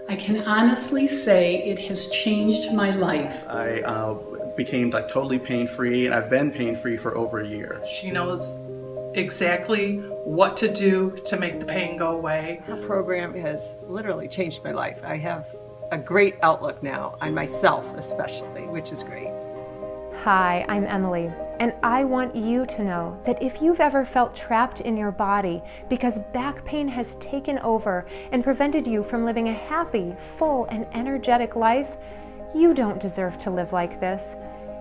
I can honestly say it has changed my life. I became like totally pain-free, and I've been pain-free for over a year. She knows exactly what to do to make the pain go away. Her program has literally changed my life. I have a great outlook now on myself especially, which is great. Hi, I'm Emily, and I want you to know that if you've ever felt trapped in your body because back pain has taken over and prevented you from living a happy, full, and energetic life, you don't deserve to live like this,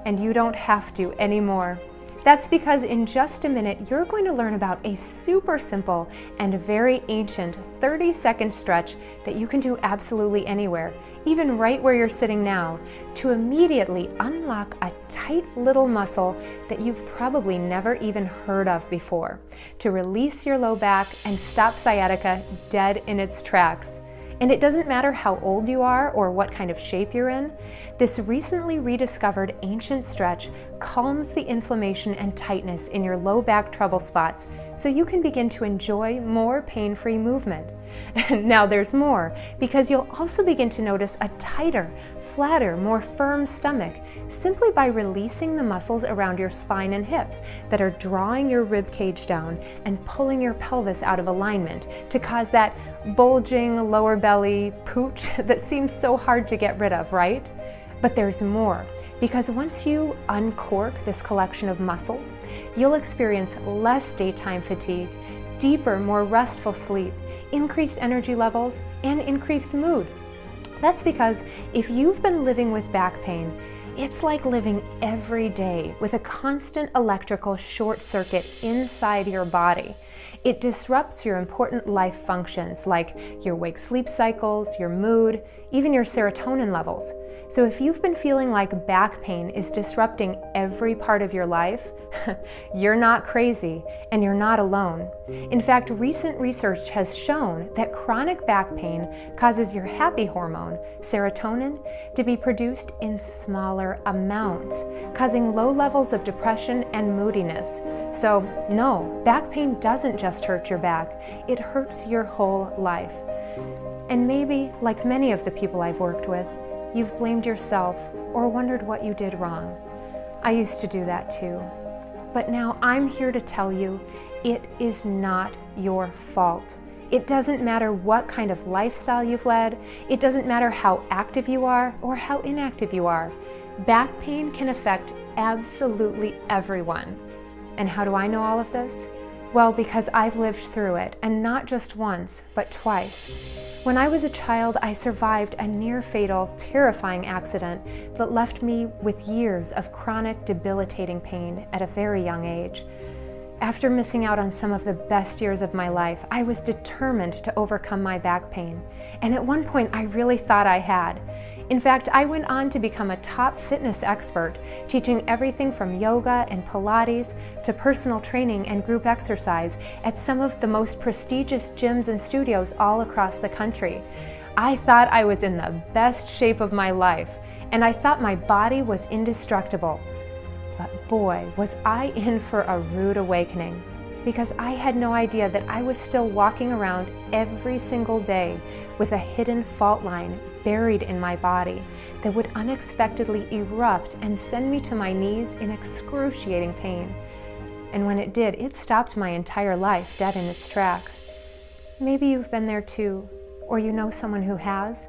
and you don't have to anymore. That's because in just a minute, you're going to learn about a super simple and very ancient 30-second stretch that you can do absolutely anywhere, even right where you're sitting now, to immediately unlock a tight little muscle that you've probably never even heard of before, to release your low back and stop sciatica dead in its tracks. And it doesn't matter how old you are or what kind of shape you're in, this recently rediscovered ancient stretch calms the inflammation and tightness in your low back trouble spots so you can begin to enjoy more pain-free movement. And now there's more, because you'll also begin to notice a tighter, flatter, more firm stomach simply by releasing the muscles around your spine and hips that are drawing your rib cage down and pulling your pelvis out of alignment to cause that bulging lower belly pooch that seems so hard to get rid of, right? But there's more, because once you uncork this collection of muscles, you'll experience less daytime fatigue, deeper, more restful sleep, increased energy levels, and increased mood. That's because if you've been living with back pain, it's like living every day with a constant electrical short circuit inside your body. It disrupts your important life functions like your wake-sleep cycles, your mood, even your serotonin levels. So if you've been feeling like back pain is disrupting every part of your life, you're not crazy and you're not alone. In fact, recent research has shown that chronic back pain causes your happy hormone, serotonin, to be produced in smaller amounts, causing low levels of depression and moodiness. So no, back pain doesn't just hurt your back, it hurts your whole life. And maybe, like many of the people I've worked with, you've blamed yourself or wondered what you did wrong. I used to do that too. But now I'm here to tell you, it is not your fault. It doesn't matter what kind of lifestyle you've led. It doesn't matter how active you are or how inactive you are. Back pain can affect absolutely everyone. And how do I know all of this? Well, because I've lived through it, and not just once, but twice. When I was a child, I survived a near-fatal, terrifying accident that left me with years of chronic, debilitating pain at a very young age. After missing out on some of the best years of my life, I was determined to overcome my back pain, and at one point I really thought I had. In fact, I went on to become a top fitness expert, teaching everything from yoga and Pilates to personal training and group exercise at some of the most prestigious gyms and studios all across the country. I thought I was in the best shape of my life, and I thought my body was indestructible. But boy, was I in for a rude awakening, because I had no idea that I was still walking around every single day with a hidden fault line buried in my body that would unexpectedly erupt and send me to my knees in excruciating pain. And when it did, it stopped my entire life dead in its tracks. Maybe you've been there too, or you know someone who has.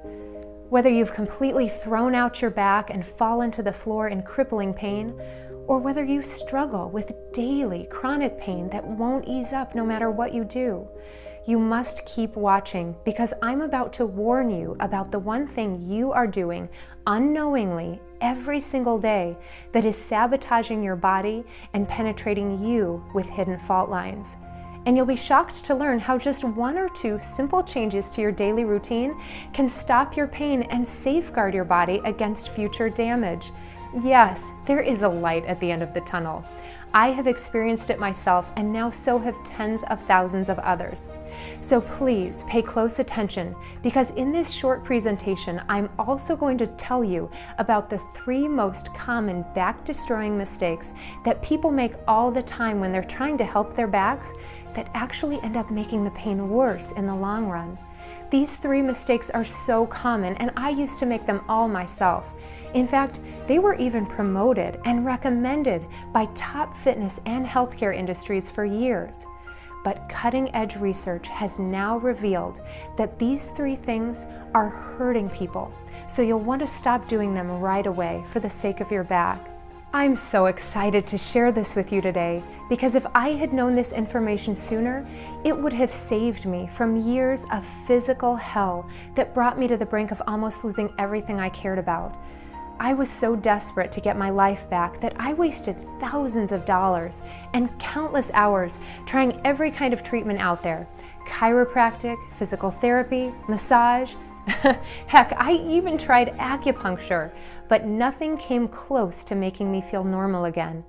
Whether you've completely thrown out your back and fallen to the floor in crippling pain, or whether you struggle with daily chronic pain that won't ease up no matter what you do. You must keep watching, because I'm about to warn you about the one thing you are doing unknowingly every single day that is sabotaging your body and penetrating you with hidden fault lines. And you'll be shocked to learn how just one or two simple changes to your daily routine can stop your pain and safeguard your body against future damage. Yes, there is a light at the end of the tunnel. I have experienced it myself, and now so have tens of thousands of others. So please pay close attention, because in this short presentation, I'm also going to tell you about the 3 most common back-destroying mistakes that people make all the time when they're trying to help their backs that actually end up making the pain worse in the long run. These 3 mistakes are so common, and I used to make them all myself. In fact, they were even promoted and recommended by top fitness and healthcare industries for years. But cutting-edge research has now revealed that these 3 things are hurting people, so you'll want to stop doing them right away for the sake of your back. I'm so excited to share this with you today because if I had known this information sooner, it would have saved me from years of physical hell that brought me to the brink of almost losing everything I cared about. I was so desperate to get my life back that I wasted thousands of dollars and countless hours trying every kind of treatment out there: chiropractic, physical therapy, massage. Heck, I even tried acupuncture, but nothing came close to making me feel normal again.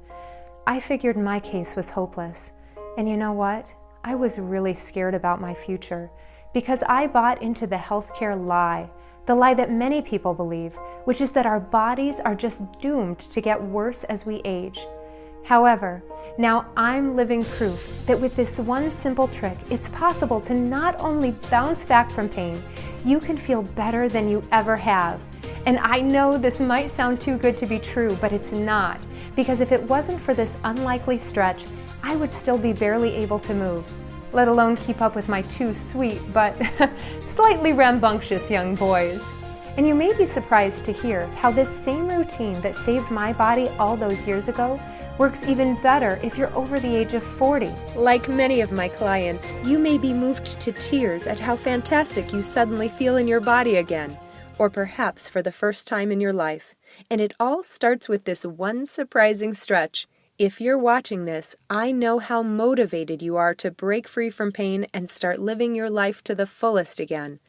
I figured my case was hopeless. And you know what? I was really scared about my future because I bought into the healthcare lie, the lie that many people believe, which is that our bodies are just doomed to get worse as we age. However, now I'm living proof that with this one simple trick, it's possible to not only bounce back from pain, you can feel better than you ever have. And I know this might sound too good to be true, but it's not, because if it wasn't for this unlikely stretch, I would still be barely able to move, let alone keep up with my 2 sweet but slightly rambunctious young boys. And you may be surprised to hear how this same routine that saved my body all those years ago works even better if you're over the age of 40. Like many of my clients, you may be moved to tears at how fantastic you suddenly feel in your body again, or perhaps for the first time in your life. And it all starts with this one surprising stretch. If you're watching this, I know how motivated you are to break free from pain and start living your life to the fullest again.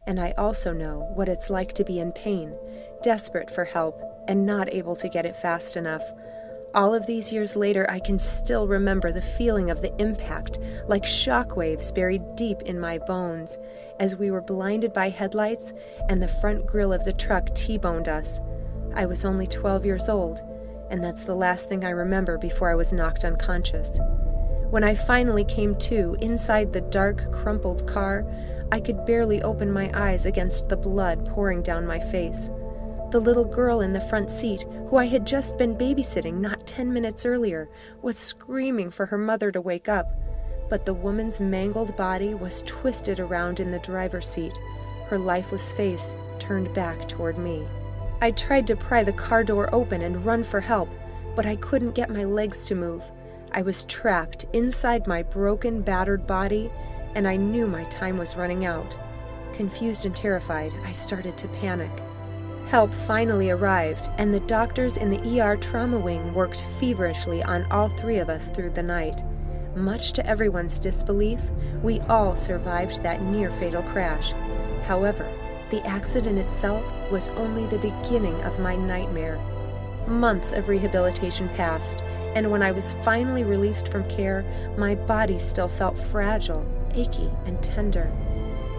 And I also know what it's like to be in pain, desperate for help, and not able to get it fast enough. All of these years later, I can still remember the feeling of the impact, like shockwaves buried deep in my bones, as we were blinded by headlights and the front grille of the truck T-boned us. I was only 12 years old, and that's the last thing I remember before I was knocked unconscious. When I finally came to inside the dark, crumpled car, I could barely open my eyes against the blood pouring down my face. The little girl in the front seat, who I had just been babysitting not 10 minutes earlier, was screaming for her mother to wake up, but the woman's mangled body was twisted around in the driver's seat, her lifeless face turned back toward me. I tried to pry the car door open and run for help, but I couldn't get my legs to move. I was trapped inside my broken, battered body, and I knew my time was running out. Confused and terrified, I started to panic. Help finally arrived, and the doctors in the ER trauma wing worked feverishly on all 3 of us through the night. Much to everyone's disbelief, we all survived that near-fatal crash. However, the accident itself was only the beginning of my nightmare. Months of rehabilitation passed, and when I was finally released from care, my body still felt fragile, achy, and tender.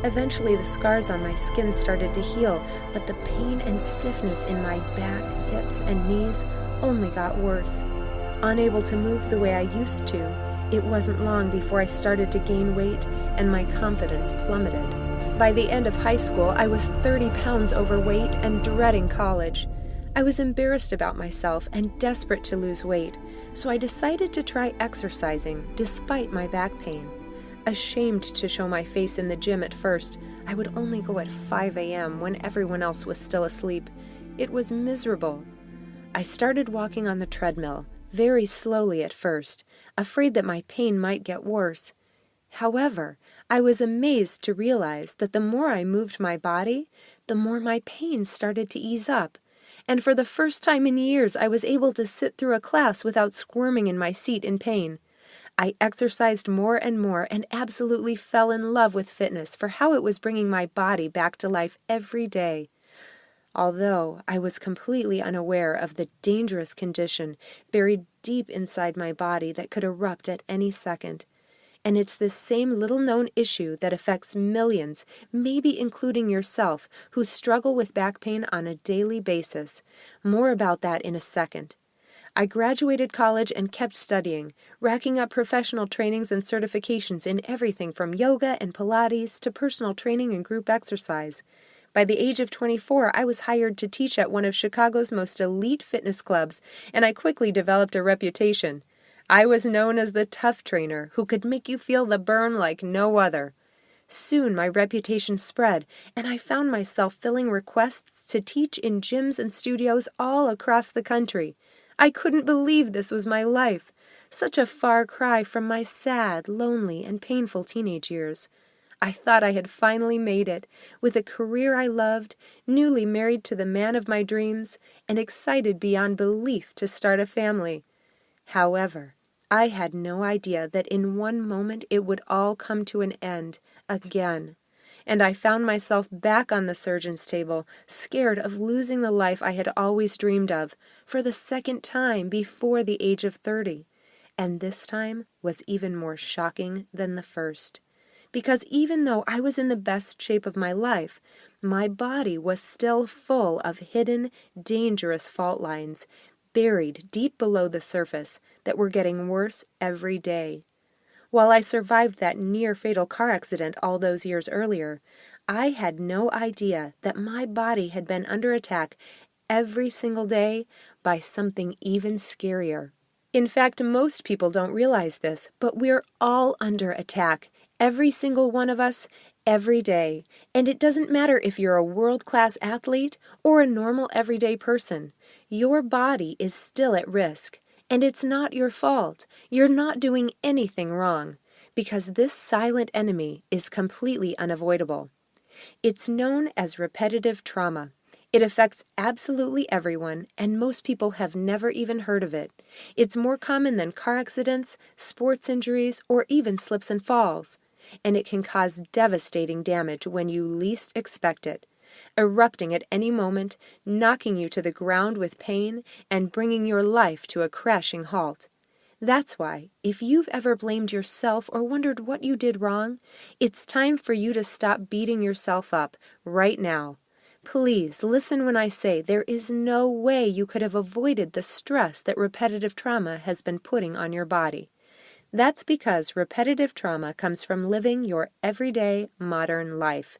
Eventually, the scars on my skin started to heal, but the pain and stiffness in my back, hips, and knees only got worse. Unable to move the way I used to, it wasn't long before I started to gain weight and my confidence plummeted. By the end of high school, I was 30 pounds overweight and dreading college. I was embarrassed about myself and desperate to lose weight, so I decided to try exercising despite my back pain. Ashamed to show my face in the gym at first, I would only go at 5 a.m. when everyone else was still asleep. It was miserable. I started walking on the treadmill, very slowly at first, afraid that my pain might get worse. However, I was amazed to realize that the more I moved my body, the more my pain started to ease up. And for the first time in years, I was able to sit through a class without squirming in my seat in pain. I exercised more and more and absolutely fell in love with fitness for how it was bringing my body back to life every day. Although I was completely unaware of the dangerous condition buried deep inside my body that could erupt at any second. And it's this same little-known issue that affects millions, maybe including yourself, who struggle with back pain on a daily basis. More about that in a second. I graduated college and kept studying, racking up professional trainings and certifications in everything from yoga and Pilates to personal training and group exercise. By the age of 24, I was hired to teach at one of Chicago's most elite fitness clubs, and I quickly developed a reputation. I was known as the tough trainer who could make you feel the burn like no other. Soon my reputation spread, and I found myself filling requests to teach in gyms and studios all across the country. I couldn't believe this was my life. Such a far cry from my sad, lonely, and painful teenage years. I thought I had finally made it, with a career I loved, newly married to the man of my dreams, and excited beyond belief to start a family. However, I had no idea that in one moment it would all come to an end, again. And I found myself back on the surgeon's table, scared of losing the life I had always dreamed of, for the second time before the age of 30. And this time was even more shocking than the first. Because even though I was in the best shape of my life, my body was still full of hidden, dangerous fault lines, buried deep below the surface, that were getting worse every day. While I survived that near-fatal car accident all those years earlier, I had no idea that my body had been under attack every single day by something even scarier. In fact, most people don't realize this, but we're all under attack, every single one of us, every day. And it doesn't matter if you're a world-class athlete or a normal everyday person. Your body is still at risk. And it's not your fault. You're not doing anything wrong, because this silent enemy is completely unavoidable. It's known as repetitive trauma. It affects absolutely everyone, and most people have never even heard of it. It's more common than car accidents, sports injuries, or even slips and falls. And it can cause devastating damage when you least expect it, erupting at any moment, knocking you to the ground with pain, and bringing your life to a crashing halt. That's why, if you've ever blamed yourself or wondered what you did wrong, it's time for you to stop beating yourself up right now. Please listen when I say there is no way you could have avoided the stress that repetitive trauma has been putting on your body. That's because repetitive trauma comes from living your everyday modern life.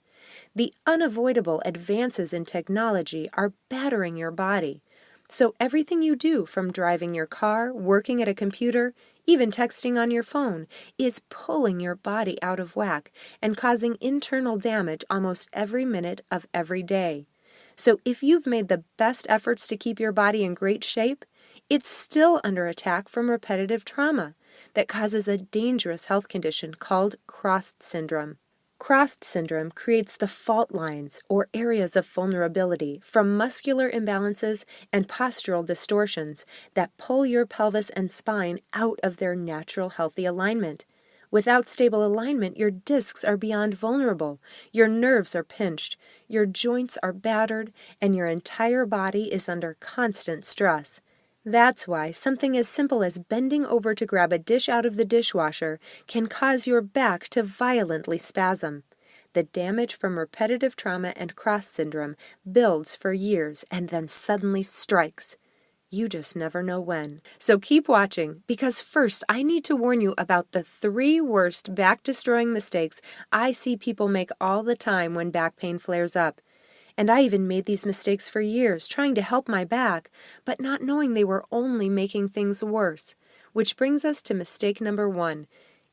The unavoidable advances in technology are battering your body. So everything you do, from driving your car, working at a computer, even texting on your phone, is pulling your body out of whack and causing internal damage almost every minute of every day. So if you've made the best efforts to keep your body in great shape, it's still under attack from repetitive trauma that causes a dangerous health condition called CROSS syndrome. CROSS syndrome creates the fault lines, or areas of vulnerability, from muscular imbalances and postural distortions that pull your pelvis and spine out of their natural healthy alignment. Without stable alignment, your discs are beyond vulnerable, your nerves are pinched, your joints are battered, and your entire body is under constant stress. That's why something as simple as bending over to grab a dish out of the dishwasher can cause your back to violently spasm. The damage from repetitive trauma and CROSS syndrome builds for years and then suddenly strikes. You just never know when. So keep watching, because first I need to warn you about the 3 worst back-destroying mistakes I see people make all the time when back pain flares up. And I even made these mistakes for years, trying to help my back, but not knowing they were only making things worse. Which brings us to mistake number 1,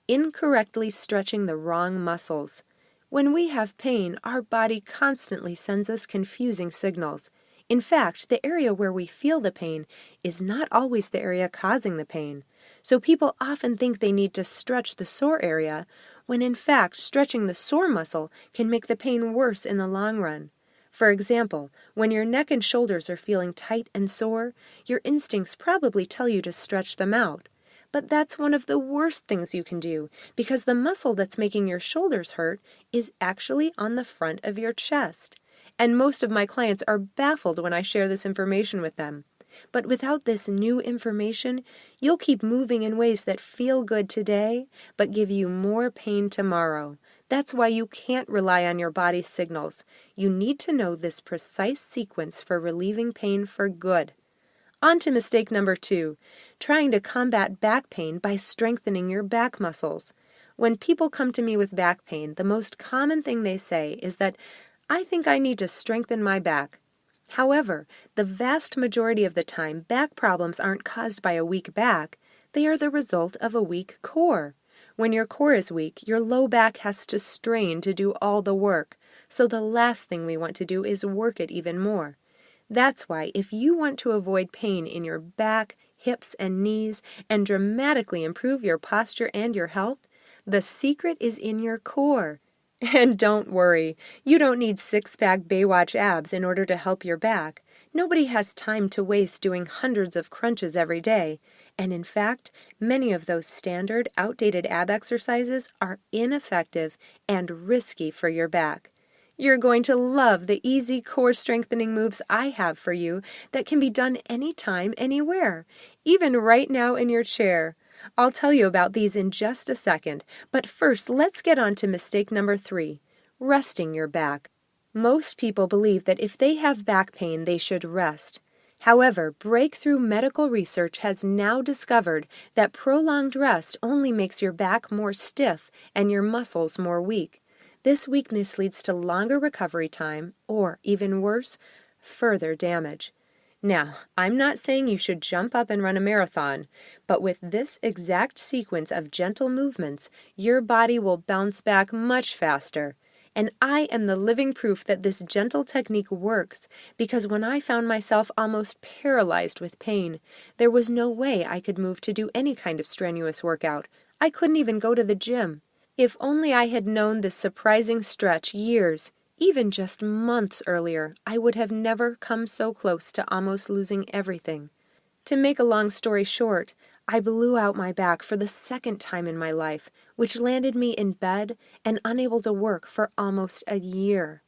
incorrectly stretching the wrong muscles. When we have pain, our body constantly sends us confusing signals. In fact, the area where we feel the pain is not always the area causing the pain. So people often think they need to stretch the sore area, when in fact stretching the sore muscle can make the pain worse in the long run. For example, when your neck and shoulders are feeling tight and sore, your instincts probably tell you to stretch them out. But that's one of the worst things you can do, because the muscle that's making your shoulders hurt is actually on the front of your chest. And most of my clients are baffled when I share this information with them. But without this new information, you'll keep moving in ways that feel good today, but give you more pain tomorrow. That's why you can't rely on your body's signals. You need to know this precise sequence for relieving pain for good. On to mistake number 2, trying to combat back pain by strengthening your back muscles. When people come to me with back pain, the most common thing they say is that, "I think I need to strengthen my back." However, the vast majority of the time, back problems aren't caused by a weak back. They are the result of a weak core. When your core is weak, your low back has to strain to do all the work. So the last thing we want to do is work it even more. That's why if you want to avoid pain in your back, hips, and knees, and dramatically improve your posture and your health, the secret is in your core. And don't worry, you don't need six-pack Baywatch abs in order to help your back. Nobody has time to waste doing hundreds of crunches every day. And in fact, many of those standard, outdated ab exercises are ineffective and risky for your back. You're going to love the easy core strengthening moves I have for you that can be done anytime, anywhere, even right now in your chair. I'll tell you about these in just a second, but first let's get on to mistake number 3, resting your back. Most people believe that if they have back pain, they should rest. However, breakthrough medical research has now discovered that prolonged rest only makes your back more stiff and your muscles more weak. This weakness leads to longer recovery time, or, even worse, further damage. Now, I'm not saying you should jump up and run a marathon, but with this exact sequence of gentle movements, your body will bounce back much faster. And I am the living proof that this gentle technique works, because when I found myself almost paralyzed with pain, there was no way I could move to do any kind of strenuous workout. I couldn't even go to the gym. If only I had known this surprising stretch years, even just months earlier, I would have never come so close to almost losing everything. To make a long story short, I blew out my back for the second time in my life, which landed me in bed and unable to work for almost a year.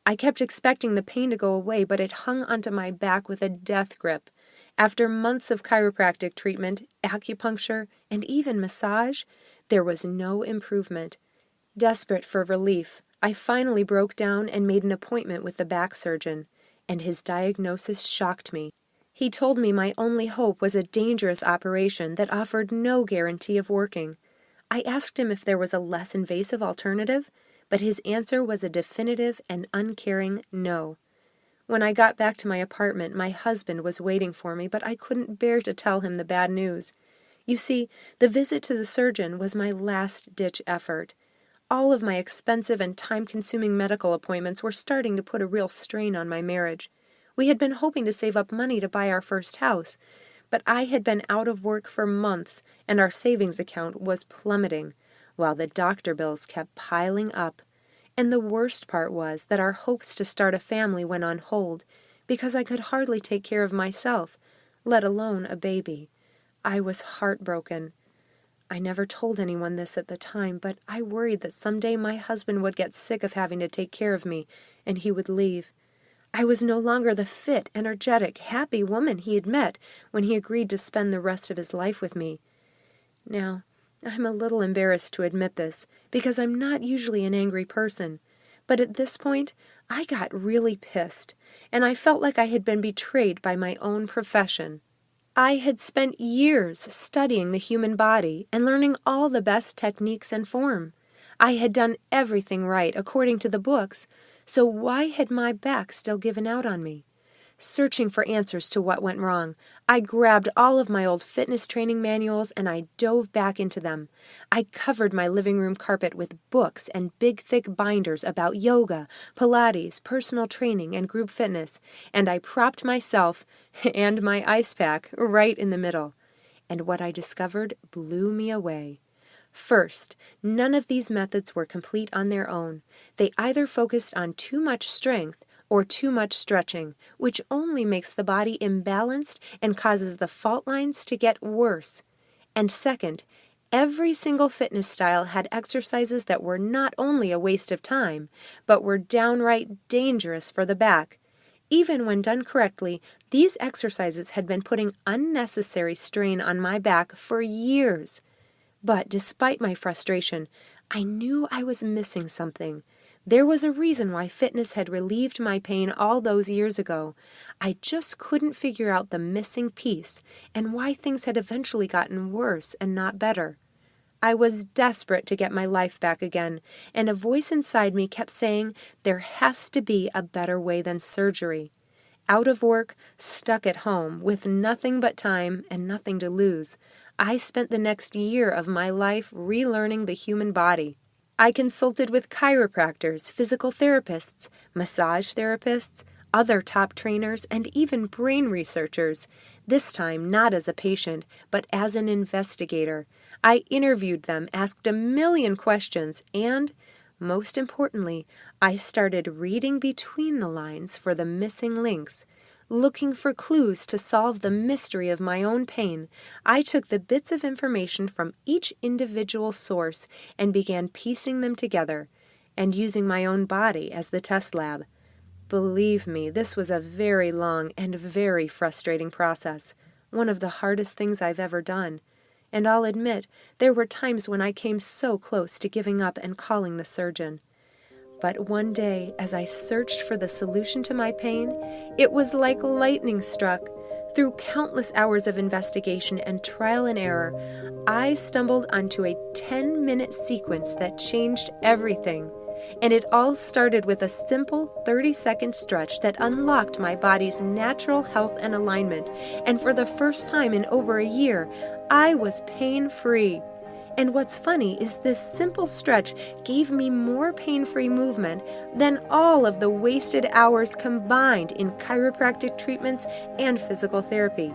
I kept expecting the pain to go away, but it hung onto my back with a death grip. After months of chiropractic treatment, acupuncture, and even massage, there was no improvement. Desperate for relief, I finally broke down and made an appointment with the back surgeon, and his diagnosis shocked me. He told me my only hope was a dangerous operation that offered no guarantee of working. I asked him if there was a less invasive alternative, but his answer was a definitive and uncaring no. When I got back to my apartment, my husband was waiting for me, but I couldn't bear to tell him the bad news. You see, the visit to the surgeon was my last-ditch effort. All of my expensive and time-consuming medical appointments were starting to put a real strain on my marriage. We had been hoping to save up money to buy our first house, but I had been out of work for months, and our savings account was plummeting, while the doctor bills kept piling up. And the worst part was that our hopes to start a family went on hold, because I could hardly take care of myself, let alone a baby. I was heartbroken. I never told anyone this at the time, but I worried that someday my husband would get sick of having to take care of me, and he would leave. I was no longer the fit, energetic, happy woman he had met when he agreed to spend the rest of his life with me. Now, I'm a little embarrassed to admit this, because I'm not usually an angry person, but at this point, I got really pissed, and I felt like I had been betrayed by my own profession. I had spent years studying the human body and learning all the best techniques and form. I had done everything right according to the books, so why had my back still given out on me? Searching for answers to what went wrong, I grabbed all of my old fitness training manuals and I dove back into them. I covered my living room carpet with books and big thick binders about yoga, Pilates, personal training, and group fitness, and I propped myself and my ice pack right in the middle. And what I discovered blew me away. First, none of these methods were complete on their own. They either focused on too much strength or too much stretching, which only makes the body imbalanced and causes the fault lines to get worse. And second, every single fitness style had exercises that were not only a waste of time, but were downright dangerous for the back. Even when done correctly, these exercises had been putting unnecessary strain on my back for years. But despite my frustration, I knew I was missing something. There was a reason why fitness had relieved my pain all those years ago. I just couldn't figure out the missing piece and why things had eventually gotten worse and not better. I was desperate to get my life back again, and a voice inside me kept saying there has to be a better way than surgery. Out of work, stuck at home, with nothing but time and nothing to lose, I spent the next year of my life relearning the human body. I consulted with chiropractors, physical therapists, massage therapists, other top trainers, and even brain researchers, this time not as a patient, but as an investigator. I interviewed them, asked a million questions, and, most importantly, I started reading between the lines for the missing links. Looking for clues to solve the mystery of my own pain, I took the bits of information from each individual source and began piecing them together, and using my own body as the test lab. Believe me, this was a very long and very frustrating process, one of the hardest things I've ever done. And I'll admit, there were times when I came so close to giving up and calling the surgeon. But one day, as I searched for the solution to my pain, it was like lightning struck. Through countless hours of investigation and trial and error, I stumbled onto a 10-minute sequence that changed everything. And it all started with a simple 30-second stretch that unlocked my body's natural health and alignment. And for the first time in over a year, I was pain-free. And what's funny is this simple stretch gave me more pain-free movement than all of the wasted hours combined in chiropractic treatments and physical therapy.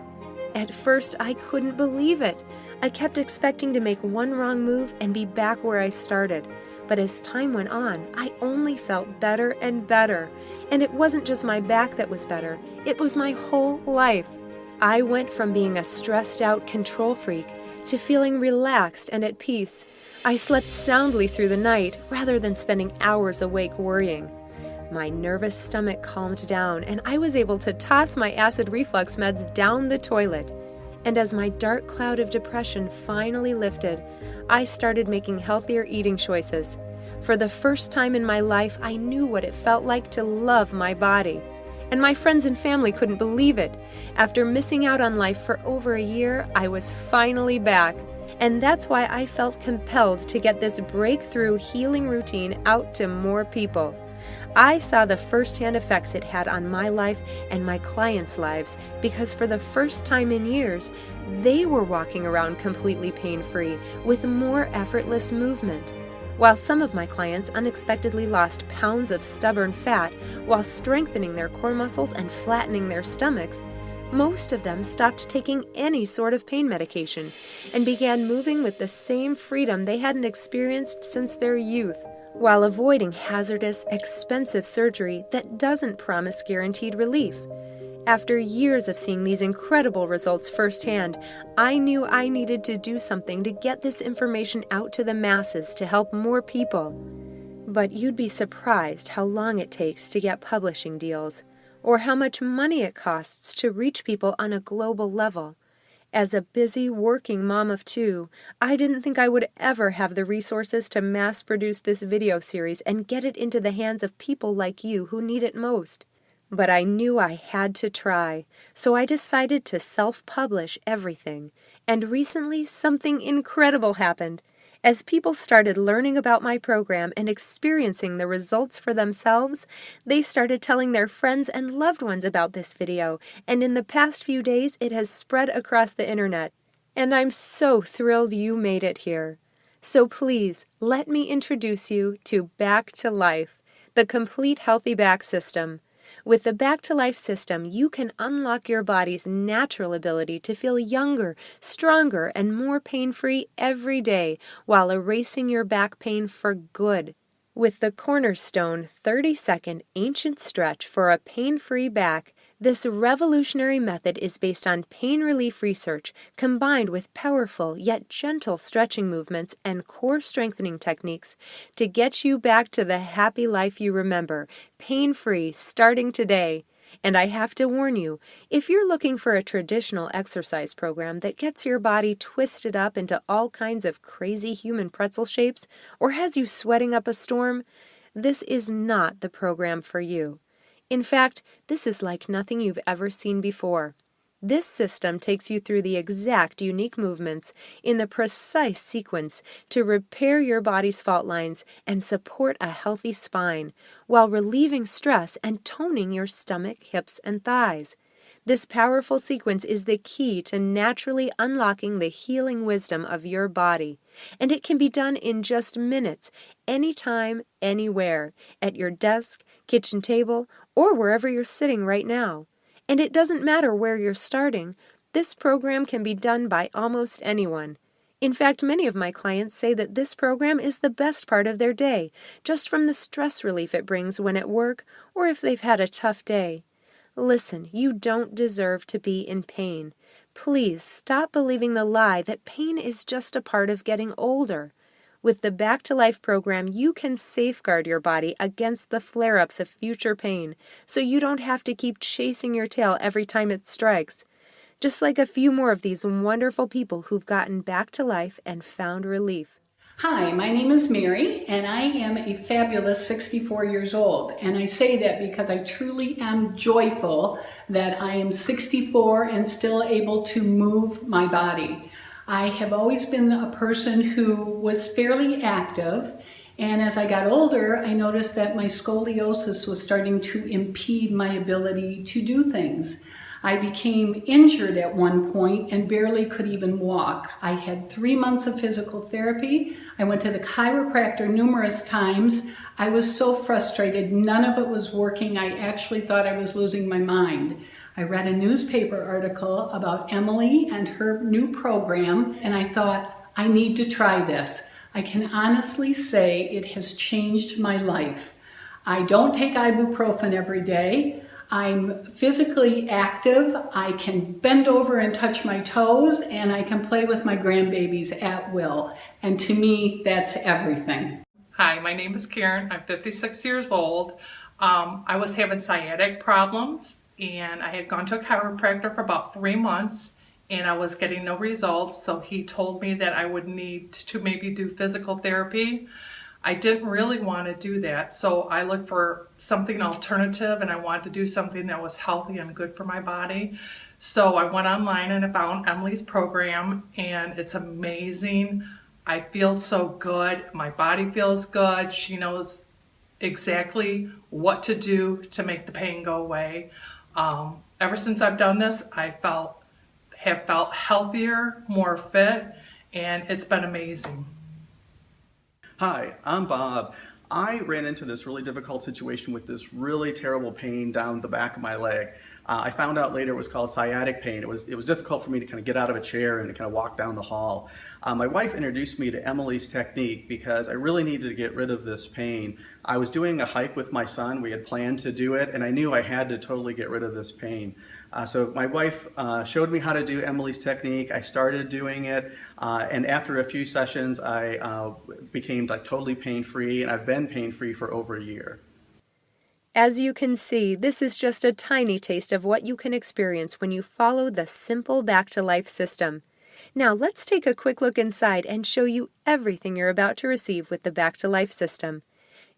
At first, I couldn't believe it. I kept expecting to make one wrong move and be back where I started. But as time went on, I only felt better and better. And it wasn't just my back that was better, it was my whole life. I went from being a stressed-out control freak to feeling relaxed and at peace. I slept soundly through the night rather than spending hours awake worrying. My nervous stomach calmed down, and I was able to toss my acid reflux meds down the toilet. And as my dark cloud of depression finally lifted, I started making healthier eating choices. For the first time in my life, I knew what it felt like to love my body. And my friends and family couldn't believe it. After missing out on life for over a year, I was finally back. And that's why I felt compelled to get this breakthrough healing routine out to more people. I saw the firsthand effects it had on my life and my clients' lives because for the first time in years, they were walking around completely pain-free with more effortless movement. While some of my clients unexpectedly lost pounds of stubborn fat while strengthening their core muscles and flattening their stomachs, most of them stopped taking any sort of pain medication and began moving with the same freedom they hadn't experienced since their youth, while avoiding hazardous, expensive surgery that doesn't promise guaranteed relief. After years of seeing these incredible results firsthand, I knew I needed to do something to get this information out to the masses to help more people. But you'd be surprised how long it takes to get publishing deals, or how much money it costs to reach people on a global level. As a busy, working mom of two, I didn't think I would ever have the resources to mass produce this video series and get it into the hands of people like you who need it most. But I knew I had to try, so I decided to self-publish everything. And recently, something incredible happened. As people started learning about my program and experiencing the results for themselves, they started telling their friends and loved ones about this video, and in the past few days, it has spread across the internet. And I'm so thrilled you made it here. So please, let me introduce you to Back to Life, the complete healthy back system. With the Back to Life system, you can unlock your body's natural ability to feel younger, stronger, and more pain-free every day while erasing your back pain for good. With the Cornerstone 30-second ancient stretch for a pain-free back, this revolutionary method is based on pain relief research combined with powerful yet gentle stretching movements and core strengthening techniques to get you back to the happy life you remember, pain-free, starting today. And I have to warn you, if you're looking for a traditional exercise program that gets your body twisted up into all kinds of crazy human pretzel shapes or has you sweating up a storm, this is not the program for you. In fact, this is like nothing you've ever seen before. This system takes you through the exact unique movements in the precise sequence to repair your body's fault lines and support a healthy spine, while relieving stress and toning your stomach, hips, and thighs. This powerful sequence is the key to naturally unlocking the healing wisdom of your body, and it can be done in just minutes, anytime, anywhere, at your desk, kitchen table, or wherever you're sitting right now. And it doesn't matter where you're starting. This program can be done by almost anyone. In fact, many of my clients say that this program is the best part of their day, just from the stress relief it brings when at work or if they've had a tough day. Listen, you don't deserve to be in pain. Please stop believing the lie that pain is just a part of getting older. With the Back to Life program, you can safeguard your body against the flare-ups of future pain, so you don't have to keep chasing your tail every time it strikes. Just like a few more of these wonderful people who've gotten back to life and found relief. Hi, my name is Mary, and I am a fabulous 64 years old. And I say that because I truly am joyful that I am 64 and still able to move my body. I have always been a person who was fairly active, and as I got older, I noticed that my scoliosis was starting to impede my ability to do things. I became injured at one point and barely could even walk. I had 3 months of physical therapy. I went to the chiropractor numerous times. I was so frustrated. None of it was working. I actually thought I was losing my mind. I read a newspaper article about Emily and her new program, and I thought, I need to try this. I can honestly say it has changed my life. I don't take ibuprofen every day. I'm physically active. I can bend over and touch my toes, and I can play with my grandbabies at will. And to me, that's everything. Hi, my name is Karen. I'm 56 years old. I was having sciatic problems, and I had gone to a chiropractor for about 3 months, and I was getting no results. So he told me that I would need to maybe do physical therapy. I didn't really want to do that, so I looked for something alternative, and I wanted to do something that was healthy and good for my body. So I went online and I found Emily's program, and it's amazing. I feel so good. My body feels good. She knows exactly what to do to make the pain go away. Ever since I've done this, have felt healthier, more fit, and it's been amazing. Hi, I'm Bob. I ran into this really difficult situation with this really terrible pain down the back of my leg. I found out later it was called sciatic pain. It was difficult for me to kind of get out of a chair and to kind of walk down the hall. My wife introduced me to Emily's technique because I really needed to get rid of this pain. I was doing a hike with my son. We had planned to do it, and I knew I had to totally get rid of this pain. So my wife showed me how to do Emily's technique. I started doing it, and after a few sessions, I became like totally pain-free, and I've been pain-free for over a year. As you can see, this is just a tiny taste of what you can experience when you follow the simple Back to Life system. Now let's take a quick look inside and show you everything you're about to receive with the Back to Life system.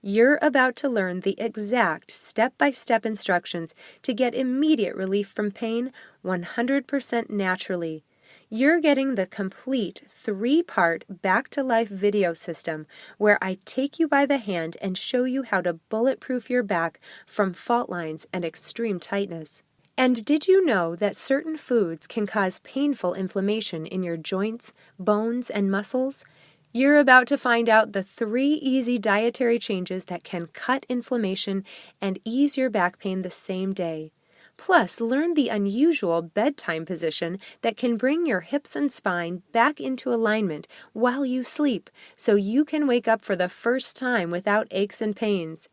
You're about to learn the exact step-by-step instructions to get immediate relief from pain 100% naturally. You're getting the complete 3-part Back to Life video system where I take you by the hand and show you how to bulletproof your back from fault lines and extreme tightness. And did you know that certain foods can cause painful inflammation in your joints, bones, and muscles? You're about to find out the 3 easy dietary changes that can cut inflammation and ease your back pain the same day. Plus, learn the unusual bedtime position that can bring your hips and spine back into alignment while you sleep, so you can wake up for the first time without aches and pains.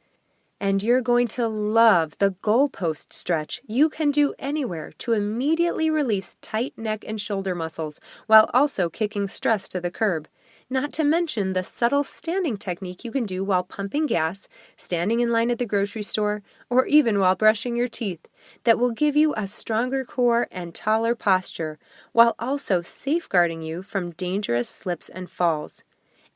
And you're going to love the goalpost stretch you can do anywhere to immediately release tight neck and shoulder muscles while also kicking stress to the curb. Not to mention the subtle standing technique you can do while pumping gas, standing in line at the grocery store, or even while brushing your teeth that will give you a stronger core and taller posture while also safeguarding you from dangerous slips and falls.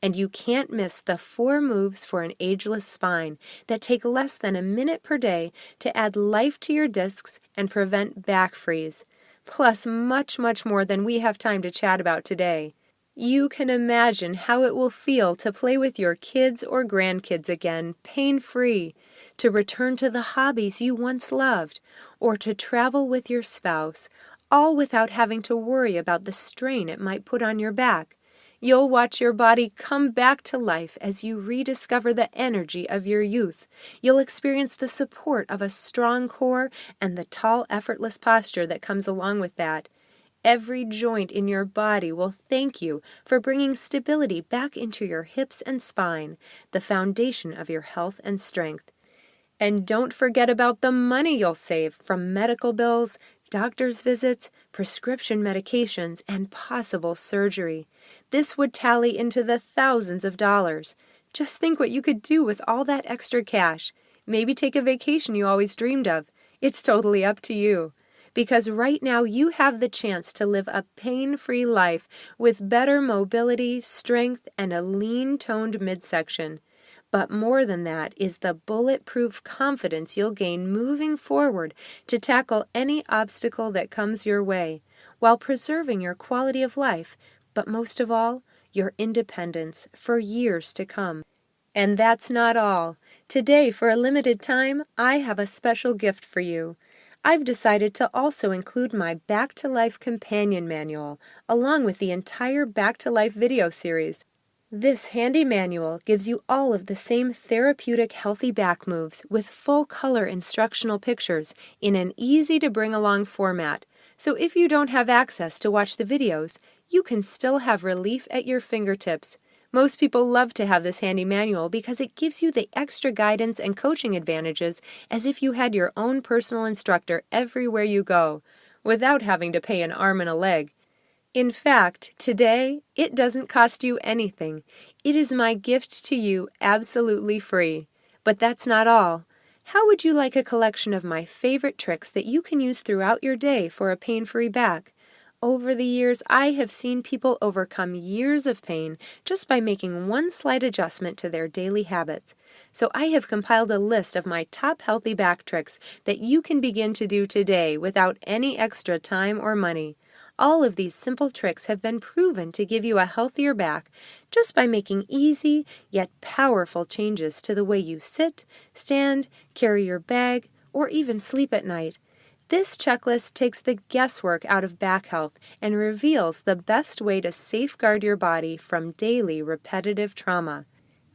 And you can't miss the 4 moves for an ageless spine that take less than a minute per day to add life to your discs and prevent back freeze. Plus much, much more than we have time to chat about today. You can imagine how it will feel to play with your kids or grandkids again, pain-free, to return to the hobbies you once loved, or to travel with your spouse, all without having to worry about the strain it might put on your back. You'll watch your body come back to life as you rediscover the energy of your youth. You'll experience the support of a strong core and the tall, effortless posture that comes along with that. Every joint in your body will thank you for bringing stability back into your hips and spine, the foundation of your health and strength. And don't forget about the money you'll save from medical bills, doctor's visits, prescription medications, and possible surgery. This would tally into the thousands of dollars. Just think what you could do with all that extra cash. Maybe take a vacation you always dreamed of. It's totally up to you. Because right now you have the chance to live a pain-free life with better mobility, strength, and a lean-toned midsection. But more than that is the bulletproof confidence you'll gain moving forward to tackle any obstacle that comes your way, while preserving your quality of life, but most of all, your independence for years to come. And that's not all. Today, for a limited time, I have a special gift for you. I've decided to also include my Back to Life Companion Manual, along with the entire Back to Life video series. This handy manual gives you all of the same therapeutic healthy back moves with full color instructional pictures in an easy-to-bring-along format. So if you don't have access to watch the videos, you can still have relief at your fingertips. Most people love to have this handy manual because it gives you the extra guidance and coaching advantages as if you had your own personal instructor everywhere you go, without having to pay an arm and a leg. In fact, today, it doesn't cost you anything. It is my gift to you absolutely free. But that's not all. How would you like a collection of my favorite tricks that you can use throughout your day for a pain-free back? Over the years, I have seen people overcome years of pain just by making one slight adjustment to their daily habits. So I have compiled a list of my top healthy back tricks that you can begin to do today without any extra time or money. All of these simple tricks have been proven to give you a healthier back just by making easy yet powerful changes to the way you sit, stand, carry your bag, or even sleep at night. This checklist takes the guesswork out of back health and reveals the best way to safeguard your body from daily repetitive trauma.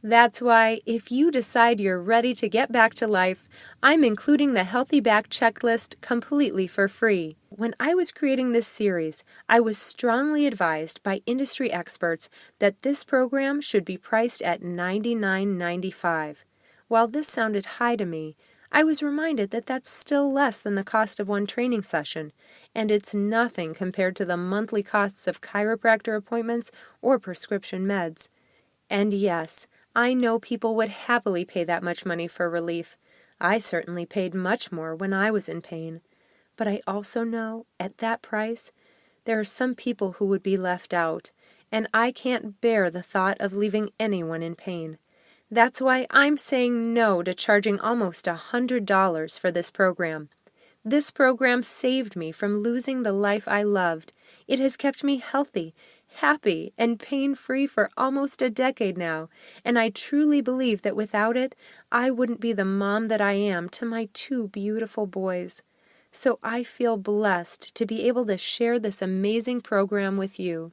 That's why, if you decide you're ready to get back to life, I'm including the Healthy Back Checklist completely for free. When I was creating this series, I was strongly advised by industry experts that this program should be priced at $99.95. While this sounded high to me, I was reminded that that's still less than the cost of one training session, and it's nothing compared to the monthly costs of chiropractor appointments or prescription meds. And yes, I know people would happily pay that much money for relief. I certainly paid much more when I was in pain. But I also know, at that price, there are some people who would be left out, and I can't bear the thought of leaving anyone in pain. That's why I'm saying no to charging almost $100 for this program. This program saved me from losing the life I loved. It has kept me healthy, happy, and pain-free for almost a decade now, and I truly believe that without it, I wouldn't be the mom that I am to my 2 beautiful boys. So I feel blessed to be able to share this amazing program with you.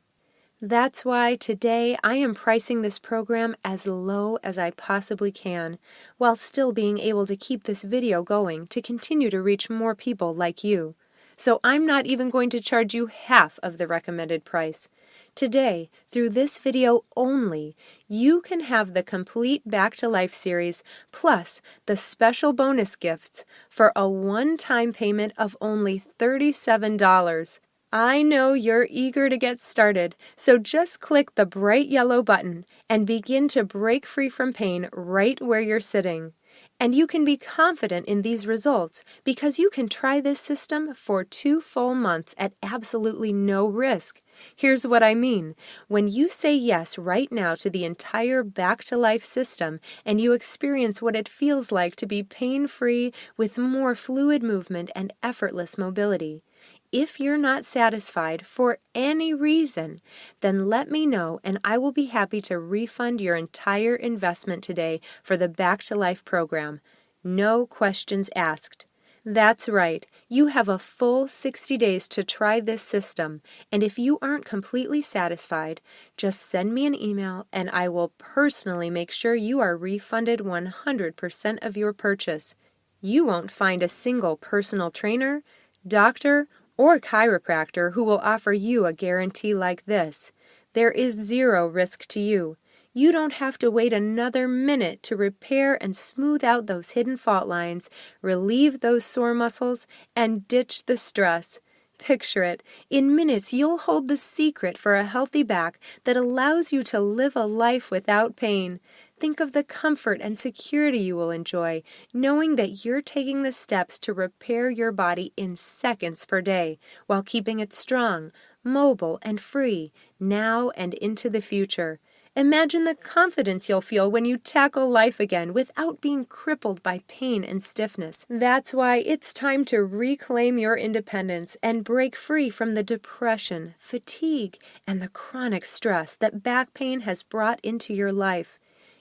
That's why today I am pricing this program as low as I possibly can, while still being able to keep this video going to continue to reach more people like you. So I'm not even going to charge you half of the recommended price. Today, through this video only, you can have the complete Back to Life series plus the special bonus gifts for a one-time payment of only $37. I know you're eager to get started, so just click the bright yellow button and begin to break free from pain right where you're sitting. And you can be confident in these results because you can try this system for 2 full months at absolutely no risk. Here's what I mean. When you say yes right now to the entire Back to Life system and you experience what it feels like to be pain-free with more fluid movement and effortless mobility, if you're not satisfied for any reason, then let me know and I will be happy to refund your entire investment today for the Back to Life program. No questions asked. That's right, you have a full 60 days to try this system, and if you aren't completely satisfied, just send me an email and I will personally make sure you are refunded 100% of your purchase. You won't find a single personal trainer, doctor, or chiropractor who will offer you a guarantee like this. There is zero risk to you. You don't have to wait another minute to repair and smooth out those hidden fault lines, relieve those sore muscles, and ditch the stress. Picture it. In minutes, you'll hold the secret for a healthy back that allows you to live a life without pain. Think of the comfort and security you will enjoy, knowing that you're taking the steps to repair your body in seconds per day, while keeping it strong, mobile, and free, now and into the future. Imagine the confidence you'll feel when you tackle life again without being crippled by pain and stiffness. That's why it's time to reclaim your independence and break free from the depression, fatigue, and the chronic stress that back pain has brought into your life.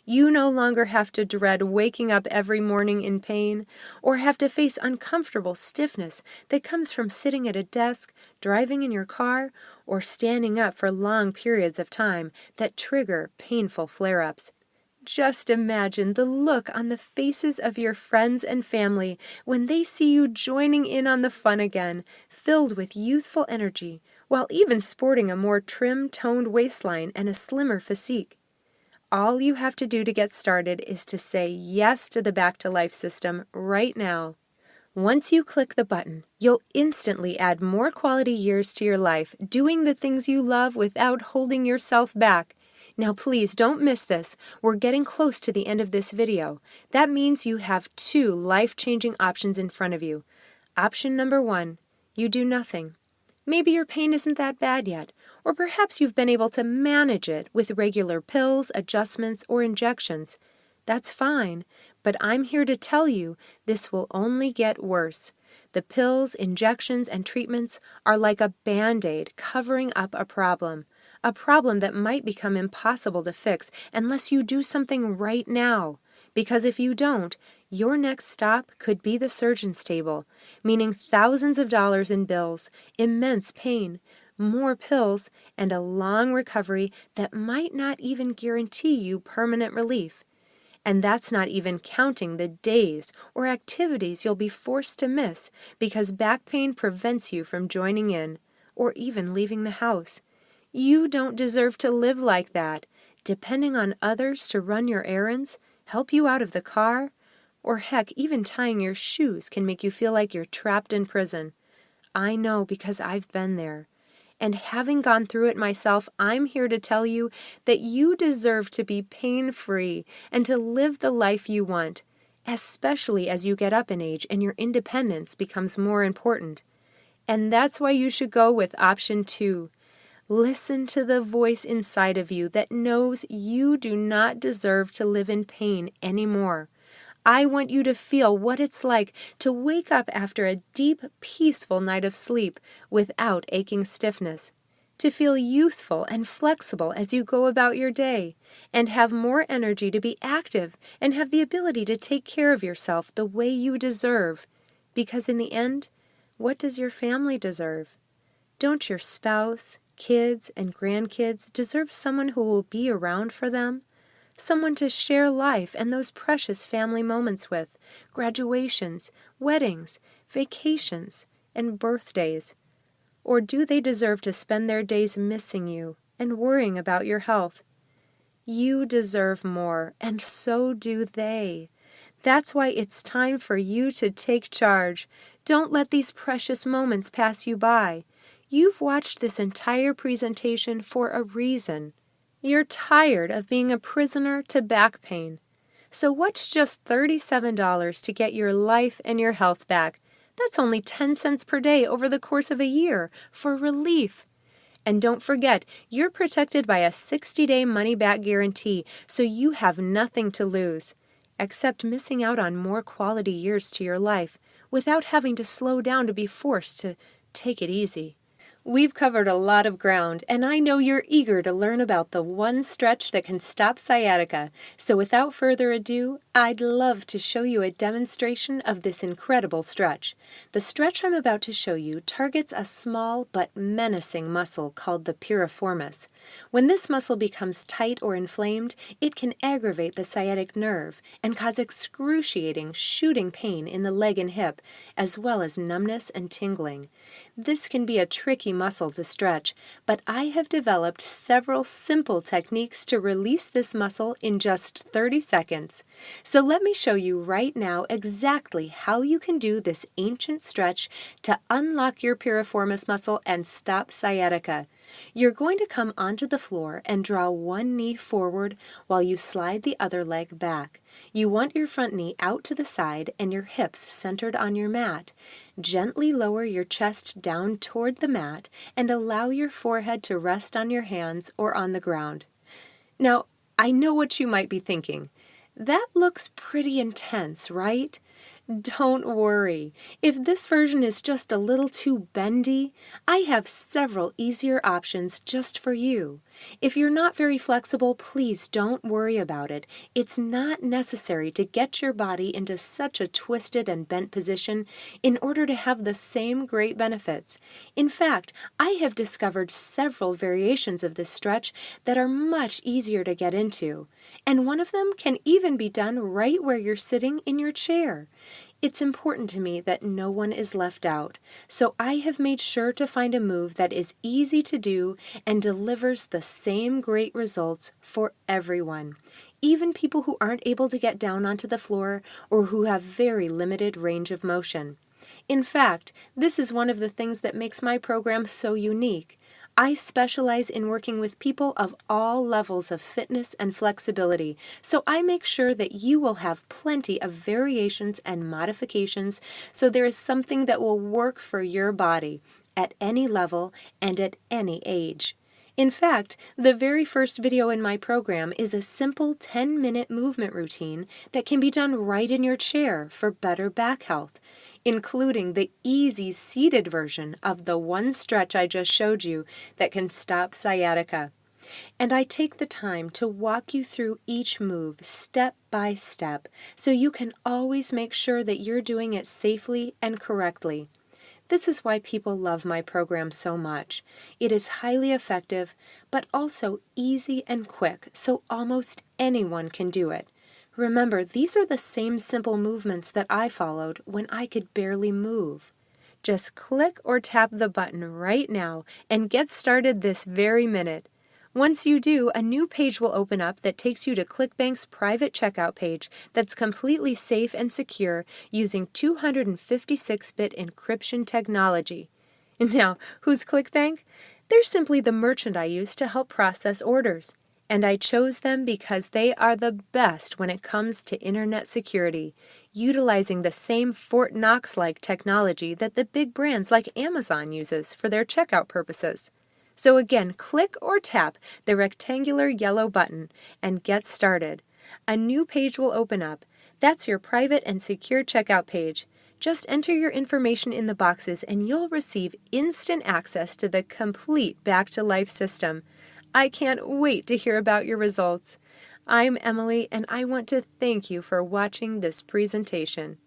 You no longer have to dread waking up every morning in pain or have to face uncomfortable stiffness that comes from sitting at a desk, driving in your car, or standing up for long periods of time that trigger painful flare-ups. Just imagine the look on the faces of your friends and family when they see you joining in on the fun again, filled with youthful energy, while even sporting a more trim-toned waistline and a slimmer physique. All you have to do to get started is to say yes to the Back to Life system right now. Once you click the button, you'll instantly add more quality years to your life, doing the things you love without holding yourself back. Now please don't miss this. We're getting close to the end of this video. That means you have 2 life-changing options in front of you. Option number 1, you do nothing. Maybe your pain isn't that bad yet, or perhaps you've been able to manage it with regular pills, adjustments, or injections. That's fine, but I'm here to tell you this will only get worse. The pills, injections, and treatments are like a Band-Aid covering up a problem that might become impossible to fix unless you do something right now. Because if you don't, your next stop could be the surgeon's table, meaning thousands of dollars in bills, immense pain, more pills, and a long recovery that might not even guarantee you permanent relief. And that's not even counting the days or activities you'll be forced to miss because back pain prevents you from joining in or even leaving the house. You don't deserve to live like that, depending on others to run your errands, help you out of the car, or heck, even tying your shoes can make you feel like you're trapped in prison. I know because I've been there. And having gone through it myself, I'm here to tell you that you deserve to be pain-free and to live the life you want, especially as you get up in age and your independence becomes more important. And that's why you should go with option 2. Listen to the voice inside of you that knows you do not deserve to live in pain anymore. I want you to feel what it's like to wake up after a deep, peaceful night of sleep without aching stiffness, to feel youthful and flexible as you go about your day, and have more energy to be active and have the ability to take care of yourself the way you deserve. Because in the end, what does your family deserve? Don't your spouse, kids, and grandkids deserve someone who will be around for them? Someone to share life and those precious family moments with, graduations, weddings, vacations, and birthdays? Or do they deserve to spend their days missing you and worrying about your health? You deserve more, and so do they. That's why it's time for you to take charge. Don't let these precious moments pass you by. You've watched this entire presentation for a reason. You're tired of being a prisoner to back pain. So what's just $37 to get your life and your health back? That's only 10 cents per day over the course of a year for relief. And don't forget, you're protected by a 60-day money-back guarantee, so you have nothing to lose, except missing out on more quality years to your life without having to slow down to be forced to take it easy. We've covered a lot of ground, and I know you're eager to learn about the one stretch that can stop sciatica. So without further ado, I'd love to show you a demonstration of this incredible stretch. The stretch I'm about to show you targets a small but menacing muscle called the piriformis. When this muscle becomes tight or inflamed, it can aggravate the sciatic nerve and cause excruciating shooting pain in the leg and hip, as well as numbness and tingling. This can be a tricky muscle to stretch, but I have developed several simple techniques to release this muscle in just 30 seconds. So let me show you right now exactly how you can do this ancient stretch to unlock your piriformis muscle and stop sciatica. You're going to come onto the floor and draw one knee forward while you slide the other leg back. You want your front knee out to the side and your hips centered on your mat. Gently lower your chest down toward the mat and allow your forehead to rest on your hands or on the ground. Now, I know what you might be thinking. That looks pretty intense, right? Don't worry. If this version is just a little too bendy, I have several easier options just for you. If you're not very flexible, please don't worry about it. It's not necessary to get your body into such a twisted and bent position in order to have the same great benefits. In fact, I have discovered several variations of this stretch that are much easier to get into, and one of them can even be done right where you're sitting in your chair. It's important to me that no one is left out, so I have made sure to find a move that is easy to do and delivers the same great results for everyone, even people who aren't able to get down onto the floor or who have very limited range of motion. In fact, this is one of the things that makes my program so unique. I specialize in working with people of all levels of fitness and flexibility, so I make sure that you will have plenty of variations and modifications so there is something that will work for your body at any level and at any age. In fact, the very first video in my program is a simple 10-minute movement routine that can be done right in your chair for better back health, including the easy seated version of the one stretch I just showed you that can stop sciatica. And I take the time to walk you through each move step by step so you can always make sure that you're doing it safely and correctly. This is why people love my program so much. It is highly effective, but also easy and quick, so almost anyone can do it. Remember, these are the same simple movements that I followed when I could barely move. Just click or tap the button right now and get started this very minute. Once you do, a new page will open up that takes you to ClickBank's private checkout page that's completely safe and secure using 256-bit encryption technology. Now, who's ClickBank? They're simply the merchant I use to help process orders. And I chose them because they are the best when it comes to internet security, utilizing the same Fort Knox-like technology that the big brands like Amazon uses for their checkout purposes. So again, click or tap the rectangular yellow button and get started. A new page will open up. That's your private and secure checkout page. Just enter your information in the boxes and you'll receive instant access to the complete Back to Life system. I can't wait to hear about your results. I'm Emily, and I want to thank you for watching this presentation.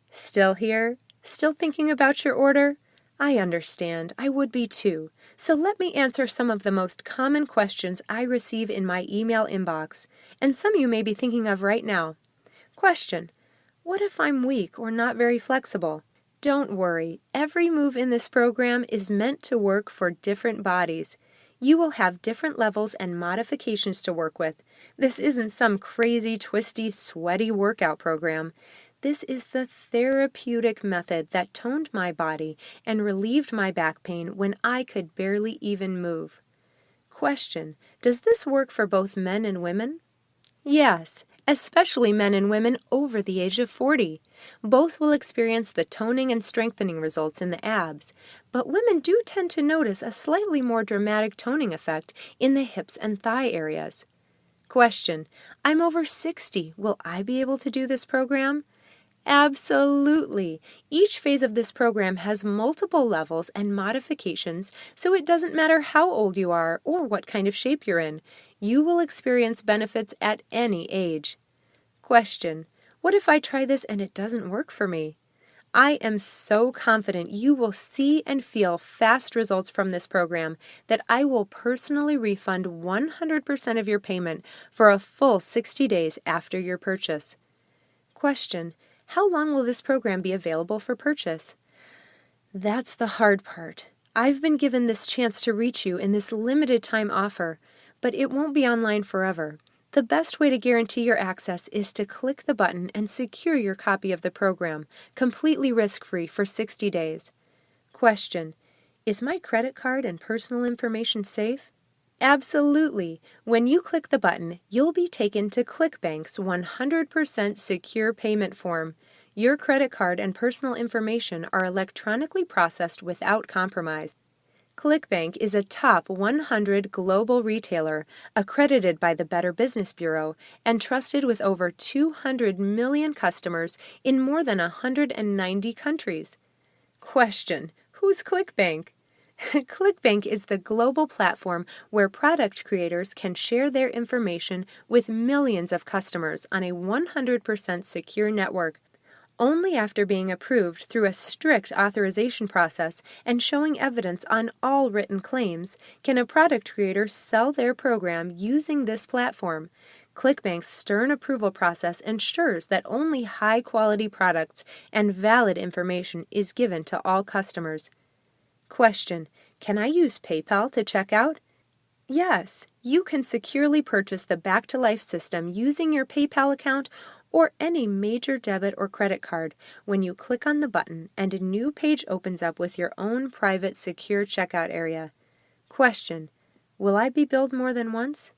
Still here? Still thinking about your order? I understand. I would be too. So let me answer some of the most common questions I receive in my email inbox, and some you may be thinking of right now. Question: what if I'm weak or not very flexible? Don't worry. Every move in this program is meant to work for different bodies. You will have different levels and modifications to work with. This isn't some crazy, twisty, sweaty workout program. This is the therapeutic method that toned my body and relieved my back pain when I could barely even move. Question: does this work for both men and women? Yes, especially men and women over the age of 40. Both will experience the toning and strengthening results in the abs, but women do tend to notice a slightly more dramatic toning effect in the hips and thigh areas. Question: I'm over 60. Will I be able to do this program? Absolutely. Each phase of this program has multiple levels and modifications, so it doesn't matter how old you are or what kind of shape you're in. You will experience benefits at any age. Question: what if I try this and it doesn't work for me? I am so confident you will see and feel fast results from this program that I will personally refund 100% of your payment for a full 60 days after your purchase. Question: how long will this program be available for purchase? That's the hard part. I've been given this chance to reach you in this limited time offer, but it won't be online forever. The best way to guarantee your access is to click the button and secure your copy of the program, completely risk-free for 60 days. Question: is my credit card and personal information safe? Absolutely. When you click the button, you'll be taken to ClickBank's 100% secure payment form. Your credit card and personal information are electronically processed without compromise. ClickBank is a top 100 global retailer accredited by the Better Business Bureau and trusted with over 200 million customers in more than 190 countries. Question: who's ClickBank? ClickBank is the global platform where product creators can share their information with millions of customers on a 100% secure network. Only after being approved through a strict authorization process and showing evidence on all written claims can a product creator sell their program using this platform. ClickBank's stern approval process ensures that only high-quality products and valid information is given to all customers. Question: can I use PayPal to check out? Yes, you can securely purchase the Back to Life system using your PayPal account or any major debit or credit card when you click on the button and a new page opens up with your own private secure checkout area. Question: will I be billed more than once?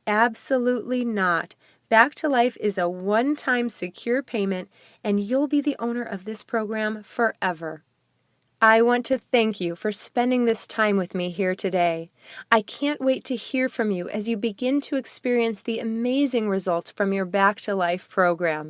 Absolutely not. Back to Life is a one-time secure payment and you'll be the owner of this program forever. I want to thank you for spending this time with me here today. I can't wait to hear from you as you begin to experience the amazing results from your Back to Life program.